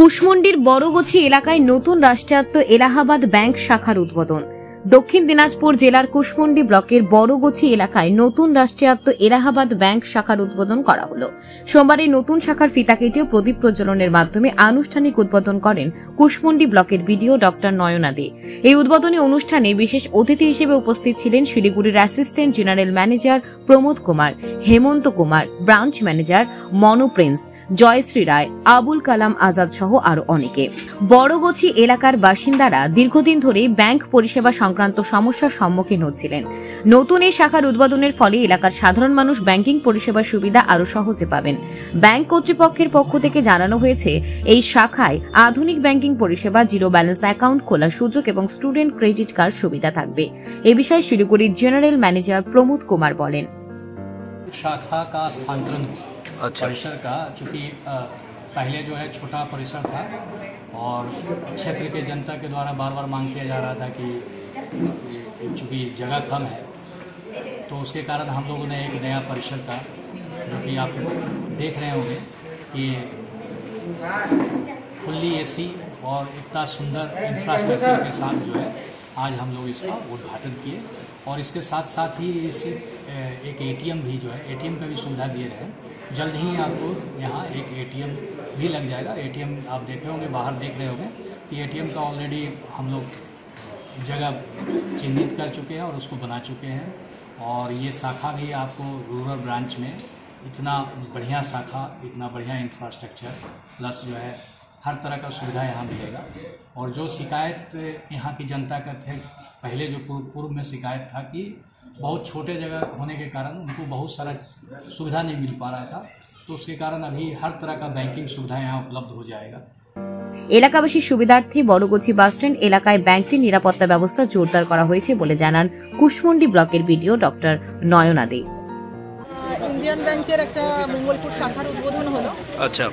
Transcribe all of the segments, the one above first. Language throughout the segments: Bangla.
কুশমন্ডির বড়গোছি এলাকায় নতুন রাষ্ট্রায়ত্ত এলাহাবাদ ব্যাংক শাখার উদ্বোধন। দক্ষিণ দিনাজপুর জেলার কুশমন্ডি ব্লকের বড়গোছি এলাকায় নতুন রাষ্ট্রায়ত্ত এলাহাবাদ ব্যাংক শাখার উদ্বোধন করা হল। সোমবার এই নতুন শাখার ফিতা কেটে প্রদীপ প্রজ্বলনের মাধ্যমে আনুষ্ঠানিক উদ্বোধন করেন কুশমন্ডি ব্লকের বিডিও ডক্টর নয়না দে। এই উদ্বোধনী অনুষ্ঠানে বিশেষ অতিথি হিসেবে উপস্থিত ছিলেন শিলিগুড়ির assistant general manager Pramod Kumar, Hemant Kumar, branch manager Mono Prince, Jayashree Roy, Abul Kalam Azad সহ আরো অনেকে। বড়গোছি এলাকার বাসিন্দারা দীর্ঘদিন ধরে ব্যাংক পরিষেবা সংক্রান্ত সমস্যার সম্মুখীন হচ্ছিলেন। নতুন এই শাখার উদ্বোধনের ফলে এলাকার সাধারণ মানুষ ব্যাংকিং পরিষেবার সুবিধা আরো সহজে পাবেন। ব্যাংক কর্তৃপক্ষের পক্ষ থেকে জানানো হয়েছে, এই শাখায় আধুনিক ব্যাংকিং পরিষেবা, জিরো ব্যালেন্স অ্যাকাউন্ট খোলার সুযোগ এবং স্টুডেন্ট ক্রেডিট কার্ড সুবিধা থাকবে। এ বিষয়ে শিলিগুড়ির জেনারেল ম্যানেজার প্রমোদ কুমার বলেন, शाखा का स्थानांतरण परिसर का, चूँकि पहले जो है छोटा परिसर था और क्षेत्र के जनता के द्वारा बार बार मांग किया जा रहा था कि चूँकि जगह कम है, तो उसके कारण हम लोगों ने एक नया परिसर का, जो कि आप देख रहे होंगे कि फुल्ली एसी और इतना सुंदर इंफ्रास्ट्रक्चर के साथ जो है आज हम लोग इसका उद्घाटन किए। और इसके साथ साथ ही इस एक एटीएम भी जो है, एटीएम का भी सुविधा दिए रहे हैं। जल्द ही आपको यहाँ एक एटीएम भी लग जाएगा। एटीएम आप देखे होंगे, बाहर देख रहे होंगे कि एटीएम का ऑलरेडी हम लोग जगह चिन्हित कर चुके हैं और उसको बना चुके हैं। और ये शाखा भी आपको रूरल ब्रांच में इतना बढ़िया शाखा, इतना बढ़िया इंफ्रास्ट्रक्चर प्लस जो है हर तरह का सुविधा यहाँ मिलेगा। और जो शिकायत यहाँ की जनता का थे, पहले जो पूर्व में शिकायत था कि बहुत छोटे जगह होने के कारण उनको बहुत सारा सुविधा नहीं मिल पा रहा था, तो उसके कारण अभी हर तरह का बैंकिंग सुविधा यहाँ उपलब्ध हो जाएगा। এলাকাবাসীর সুবিধার্থে বড়গোছি বাসস্ট্যান্ড এলাকায় ব্যাংকটির নিরাপত্তা ব্যবস্থা জোরদার করা হয়েছে বলে জানান কুশমন্ডি ব্লকের বিডিও ডক্টর নয়না দে। ইন্ডিয়ান ব্যাংকের একটা মঙ্গলপুর শাখার উদ্বোধন হলো। আচ্ছা,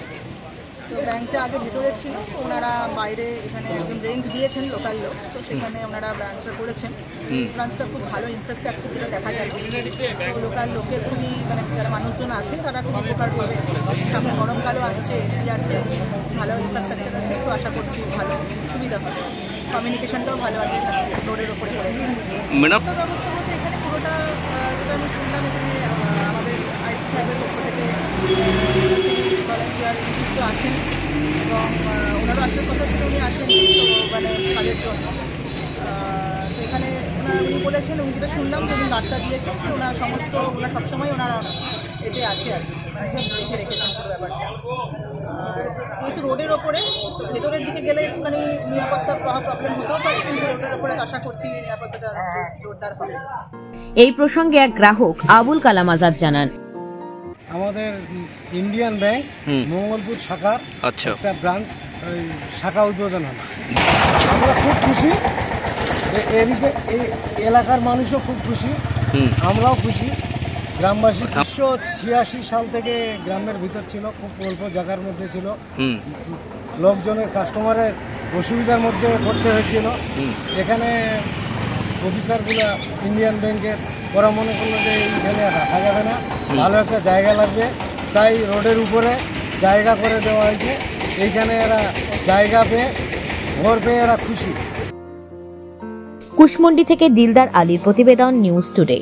তো ব্যাংকটা আগে ভিতরে ছিল, ওনারা বাইরে এখানে একজন রেন্ট দিয়েছেন লোকাল লোক, তো সেখানে ওনারা ব্রাঞ্চটা করেছেন। ব্রাঞ্চটা খুব ভালো ইনফ্রাস্ট্রাকচার যেটা দেখা গেল, লোকাল লোকের খুবই, মানে যারা মানুষজন আছেন তারা খুব উপকার করবে। সামনে গরমকালও আসছে, এসি আছে, ভালো ইনফ্রাস্ট্রাকচার আছে, তো আশা করছি ভালো সুবিধা হবে। কমিউনিকেশনটাও ভালো আছে, রোডের ওপরে করেছে। ব্যবস্থা বলতে এখানে পুরোটা যেটা আমি শুনলাম, এখানে আমাদের আইসি সাহেবের পক্ষ থেকে ভলান্টিয়ার নিযুক্ত আছেন এবং ওনারও আসার কথা ছিল, উনি আসেননি তো মানে কাজের জন্য। তো এখানে উনি বলেছেন, উনি যেটা শুনলাম যে উনি বার্তা দিয়েছেন যে ওনার সমস্ত, ওনার সবসময় ওনার এতে আছে আর কি, মানে দেখে রেখেছেন পুরো ব্যাপারটা। যেহেতু রোডের ওপরে, তো ভেতরের দিকে গেলে মানে নিরাপত্তার প্রবলেম হতেও পারে, কিন্তু রোডের ওপরে আশা করছি নিরাপত্তাটা জোরদার হবে। এই প্রসঙ্গে এক গ্রাহক আবুল কালাম আজাদ জানান, আমাদের ইন্ডিয়ান ব্যাংক মঙ্গলপুর শাখার একটা ব্রাঞ্চ শাখা উদ্বোধন হলো। আমরা খুব খুশি, এই এলাকার মানুষও খুব খুশি, আমরাও খুশি, গ্রামবাসী। 1986 সাল থেকে গ্রামের ভিতর ছিল, খুব অল্প জায়গার মধ্যে ছিল, লোকজনের কাস্টমারের অসুবিধার মধ্যে পড়তে হয়েছিল। এখানে অফিসারগুলো ইন্ডিয়ান ব্যাংকের ওরা মনে করলো যে এইখানে রাখা যাবে না, ভালো একটা জায়গা লাগবে, তাই রোডের উপরে জায়গা করে দেওয়া হয়েছে। এইখানে এরা জায়গা পেয়ে, ঘর পেয়ে এরা খুশি। কুশমন্ডি থেকে দিলদার আলীর প্রতিবেদন, নিউজ টুডে।